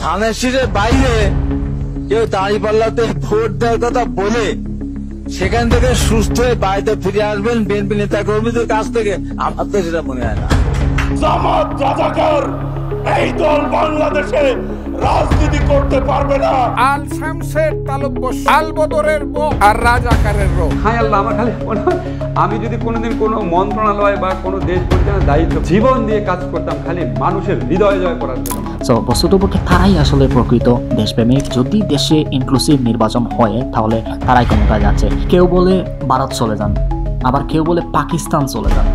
ধানের শীষের বাইরে কেউ দাঁড়িপাল্লাতে ভোট দেওয়ার কথা বলে সেখান থেকে সুস্থ হয়ে বাড়িতে ফিরে আসবেন বিএনপি নেতা কর্মীদের কাছ থেকে, আমার তো সেটা মনে হয় না। জামাত রাজাকার এই দল বাংলাদেশে রাজনীতি করতে পারবে না। আল শামসের তালব্য, আল বদরের বো আর রাজাকারের রো। হায় আল্লাহ, আমার খালি মনে হয় আমি যদি কোনোদিন কোনো মন্ত্রণালয় বা কোনো দেশ পরিচালনার দায়িত্ব জীবন দিয়ে কাজ করতাম খালি মানুষের হৃদয় জয় করার জন্য। সো বস্তুতপক্ষে তারাই আসলে প্রকৃত দেশপ্রেমিক। যদি দেশে ইনক্লুসিভ নির্বাচন হয় তাহলে তারাই ক্ষমতায় যাচ্ছে। কেউ বলে ভারত চলে যান, আবার কেউ বলে পাকিস্তান চলে যান।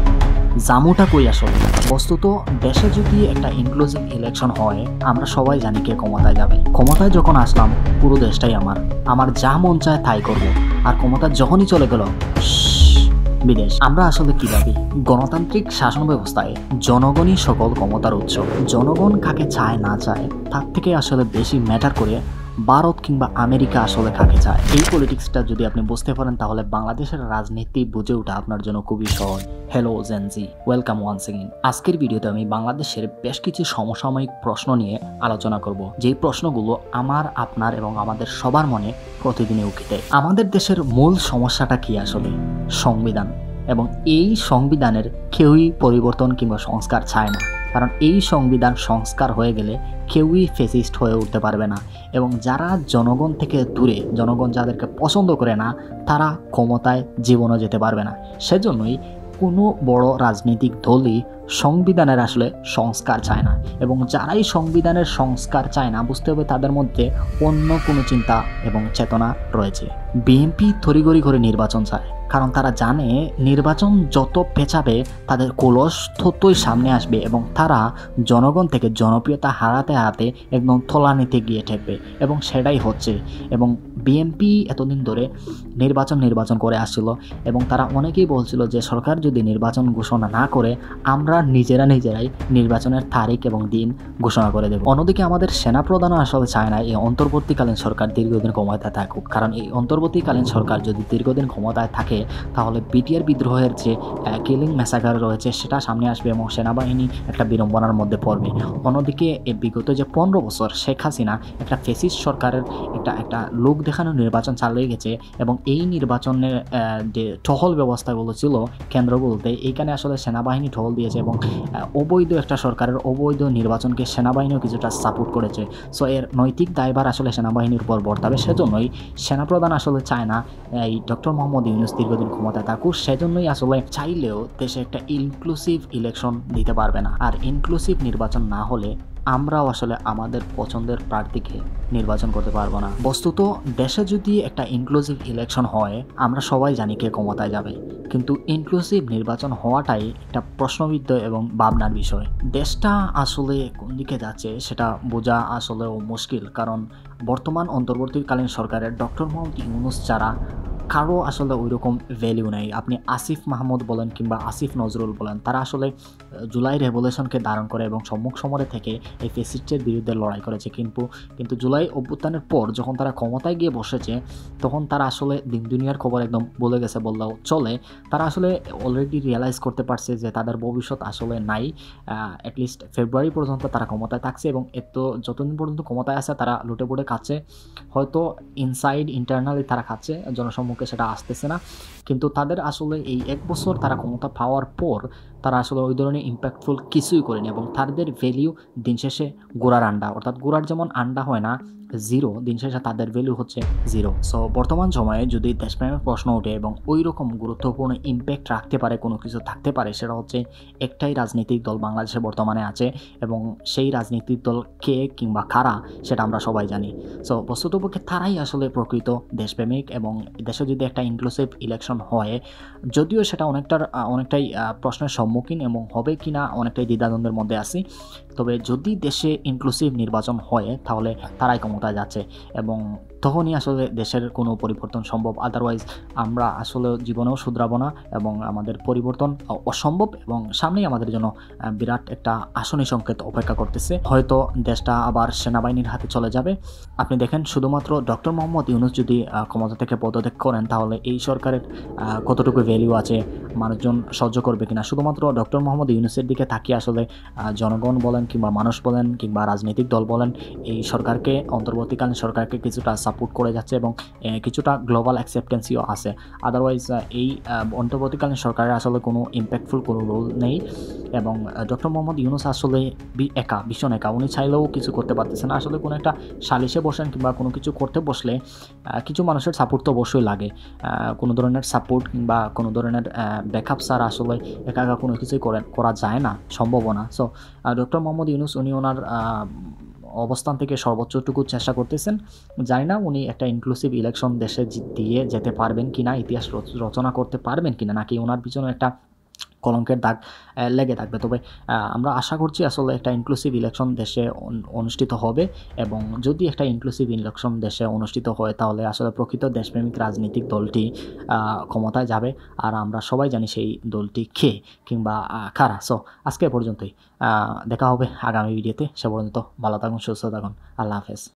জামুটা কই আসলে? বস্তুত দেশে যদি একটা ইনক্লুসিভ ইলেকশন হয় আমরা সবাই জানি কে ক্ষমতায় যাবে। ক্ষমতায় যখন আসলাম পুরো দেশটাই আমার যা মন চায় তাই করব। আর ক্ষমতা যখনই চলে গেল বিদেশ। আমরা আসলে কি ভাবি? গণতান্ত্রিক শাসন ব্যবস্থায় জনগণই সকল ক্ষমতার উৎস। জনগণ কাকে চায় না চায় তার থেকে আসলে বেশি ম্যাটার করে ভারত কিংবা আমেরিকা আসলে কাকে চায়। এই পলিটিক্সটা যদি আপনি বুঝতে পারেন তাহলে বাংলাদেশের রাজনীতি বুঝে ওঠা আপনার জন্য খুবই সহজ। Hello Gen Z, welcome once again. আজকের ভিডিওতে আমি বাংলাদেশের বেশ কিছু সমসাময়িক প্রশ্ন নিয়ে আলোচনা করব, যেই প্রশ্নগুলো আমার, আপনার এবং আমাদের সবার মনে প্রতিদিনই উঠে দেয়। আমাদের দেশের মূল সমস্যাটা কি আসলে? সংবিধান। এবং এই সংবিধানের কেউই পরিবর্তন কিংবা সংস্কার চায় না, কারণ এই সংবিধান সংস্কার হয়ে গেলে কেউই ফেসিস্ট হয়ে উঠতে পারবে না। এবং যারা জনগণ থেকে দূরে, জনগণ যাদেরকে পছন্দ করে না, তারা ক্ষমতায় জীবনও যেতে পারবে না। সেজন্যই কোনো বড় রাজনৈতিক দলই সংবিধানের আসলে সংস্কার চায় না। এবং যারাই সংবিধানের সংস্কার চায় না, বুঝতে হবে তাদের মধ্যে অন্য কোনো চিন্তা এবং চেতনা রয়েছে। বিএনপি তড়িঘড়ি করে নির্বাচন চায়, কারণ তারা জানে নির্বাচন যত পেছাবে তাদের কলস ততই সামনে আসবে এবং তারা জনগণ থেকে জনপ্রিয়তা হারাতে হারাতে একদম তলানিতে গিয়ে ঠেকবে। এবং সেটাই হচ্ছে। এবং বিএনপি এতদিন ধরে নির্বাচন করে আসছিল এবং তারা অনেকেই বলছিল যে সরকার যদি নির্বাচন ঘোষণা না করে আমরা নিজেরাই নির্বাচনের তারিখ এবং দিন ঘোষণা করে দেব। অন্যদিকে আমাদের সেনাপ্রধানও আসলে চায় না এই অন্তর্বর্তীকালীন সরকার দীর্ঘদিন ক্ষমতায় থাকুক, কারণ এই অন্তর্বর্তীকালীন সরকার যদি দীর্ঘদিন ক্ষমতায় থাকে তাহলে বিটিআর বিদ্রোহের যে কিলিং ম্যাসাকার রয়েছে সেটা সামনে আসবে এবং সেনাবাহিনী একটা বিড়ম্বনার মধ্যে পড়বে। অন্যদিকে বিগত যে 15 বছর শেখ হাসিনা একটা ফেসিস্ট সরকারের একটা লোক দেখানো নির্বাচন চালিয়ে গেছে এবং এই নির্বাচনের যে টহল ব্যবস্থাগুলো ছিল কেন্দ্রগুলোতে, এইখানে আসলে সেনাবাহিনী টহল দিয়েছে এবং অবৈধ একটা সরকারের অবৈধ নির্বাচনকে সেনাবাহিনীও কিছুটা সাপোর্ট করেছে। সো এর নৈতিক দায়ভার আসলে সেনাবাহিনীর উপর বর্তাবে। সেজন্যই সেনাপ্রধান আসলে চায় না এই ডক্টর মোহাম্মদ ইউনূস দীর্ঘদিন ক্ষমতায় থাকুক। সেজন্যই আসলে চাইলেও দেশে একটা ইনক্লুসিভ ইলেকশন দিতে পারবে না। আর ইনক্লুসিভ নির্বাচন না হলে আমরাও আসলে আমাদের পছন্দের প্রার্থীকে নির্বাচন করতে পারবো না। বস্তুত দেশে যদি একটা ইনক্লুসিভ ইলেকশন হয় আমরা সবাই জানি কে ক্ষমতায় যাবে, কিন্তু ইনক্লুসিভ নির্বাচন হওয়াটাই একটা প্রশ্নবিদ্ধ এবং ভাবনার বিষয়। দেশটা আসলে কোন দিকে যাচ্ছে সেটা বোঝা আসলেও মুশকিল, কারণ বর্তমান অন্তর্বর্তীকালীন সরকারের ডক্টর মোহাম্মদ ইউনূস ছাড়া কারো আসলে ওই রকম ভ্যালিউ নেই। আপনি আসিফ মাহমুদ বলেন কিংবা আসিফ নজরুল বলেন, তারা আসলে জুলাই রেভলিউশনকে ধারণ করে এবং সম্মুখ সমরে থেকে এই ফেসিস্টের বিরুদ্ধে লড়াই করেছে। কিন্তু জুলাই অভ্যুত্থানের পর যখন তারা ক্ষমতায় গিয়ে বসেছে তখন তারা আসলে দিন দুনিয়ার খবর একদম বলে গেছে বললেও চলে। তারা আসলে অলরেডি রিয়েলাইজ করতে পারছে যে তাদের ভবিষ্যৎ আসলে নাই। অ্যাটলিস্ট ফেব্রুয়ারি পর্যন্ত তারা ক্ষমতায় থাকছে এবং যতদিন পর্যন্ত ক্ষমতায় আছে তারা লুটে পুটে খাচ্ছে। হয়তো ইন্টারনালি তারা খাচ্ছে, জনসম্মুখে সেটা আসতেছে না। কিন্তু তাদের আসলে এই 1 বছর তারা ক্ষমতা পাওয়ার পর তারা আসলে ওই ধরনের ইম্প্যাক্টফুল কিছুই করেনি এবং তাদের ভ্যালিউ দিন শেষে গোড়ার আন্ডা, অর্থাৎ গোড়ার যেমন আন্ডা হয় না জিরো, দিন শেষে তাদের ভ্যালু হচ্ছে জিরো। সো বর্তমান সময়ে যদি দেশপ্রেমের প্রশ্ন ওঠে এবং ওই রকম গুরুত্বপূর্ণ ইম্প্যাক্ট রাখতে পারে কোনো কিছু থাকতে পারে, সেটা হচ্ছে একটাই রাজনৈতিক দল বাংলাদেশে বর্তমানে আছে এবং সেই রাজনৈতিক দল কে কিংবা কারা সেটা আমরা সবাই জানি। সো বস্তুতপক্ষে তারাই আসলে প্রকৃত দেশপ্রেমিক। এবং দেশে যদি একটা ইনক্লুসিভ ইলেকশন হয়, যদিও সেটা অনেকটাই প্রশ্নের সম্মুখীন এবং হবে কি না অনেকটাই দ্বিধাদ্বন্দ্বের মধ্যে আছি, তবে যদি দেশে ইনক্লুসিভ নির্বাচন হয় তাহলে তারাই ক্ষমতায় যাচ্ছে এবং তখনই আসলে দেশের কোনো পরিবর্তন সম্ভব। আদারওয়াইজ আমরা আসলে জীবনেও শুধরাবো না এবং আমাদের পরিবর্তন অসম্ভব এবং সামনেই আমাদের জন্য বিরাট একটা আসনি সংকেত অপেক্ষা করতেছে। হয়তো দেশটা আবার সেনাবাহিনীর হাতে চলে যাবে। আপনি দেখেন শুধুমাত্র ডক্টর মোহাম্মদ ইউনূস যদি ক্ষমতা থেকে পদত্যাগ করেন তাহলে এই সরকারের কতটুকু ভ্যালু আছে, মানুষজন সহ্য করবে কিনা। শুধুমাত্র ডক্টর মোহাম্মদ ইউনূসের দিকে তাকিয়ে আসলে জনগণ বলেন কিংবা মানুষ বলেন কিংবা রাজনৈতিক দল বলেন এই সরকারকে, অন্তর্বর্তীকালীন সরকারকে কিছুটা সাপোর্ট করে যাচ্ছে এবং কিছুটা গ্লোবাল অ্যাকসেপ্টেন্সিও আছে। আদারওয়াইজ এই অন্তর্বর্তীকালীন সরকারের আসলে কোনো ইম্প্যাক্টফুল কোনো রোল নেই এবং ডক্টর মোহাম্মদ ইউনূস আসলে ভীষণ একা। উনি চাইলেও কিছু করতে পারতেছেন না। আসলে কোনো একটা সালিশে বসেন কিংবা কোনো কিছু করতে বসলে কিছু মানুষের সাপোর্ট তো অবশ্যই লাগে। কোনো ধরনের সাপোর্ট কিংবা কোনো ধরনের ব্যাকআপ ছাড়া আসলে একা একা কোনো কিছুই করা যায় না, সম্ভব না। সো ডক্টর মোহাম্মদ ইউনূস উনি ওনার অবস্থান থেকে সর্বোচ্চটুকু চেষ্টা করতেছেন। জানি না উনি একটা ইনক্লুসিভ ইলেকশন দেশে দিয়ে যেতে পারবেন কিনা, ইতিহাস রচনা করতে পারবেন কিনা, নাকি ওনার পিছনে একটা কলঙ্কের দাগ লেগে থাকবে। তবে আমরা আশা করছি আসলে একটা ইনক্লুসিভ ইলেকশন দেশে অনুষ্ঠিত হবে এবং যদি একটা ইনক্লুসিভ ইলেকশন দেশে অনুষ্ঠিত হয় তাহলে আসলে প্রকৃত দেশপ্রেমিক রাজনৈতিক দলটি ক্ষমতায় যাবে। আর আমরা সবাই জানি সেই দলটি কে কিংবা কারা। সো আজকে পর্যন্তই, দেখা হবে আগামী ভিডিওতে। সে পর্যন্ত ভালো থাকুন, সুস্থ থাকুন, আল্লাহ হাফেজ।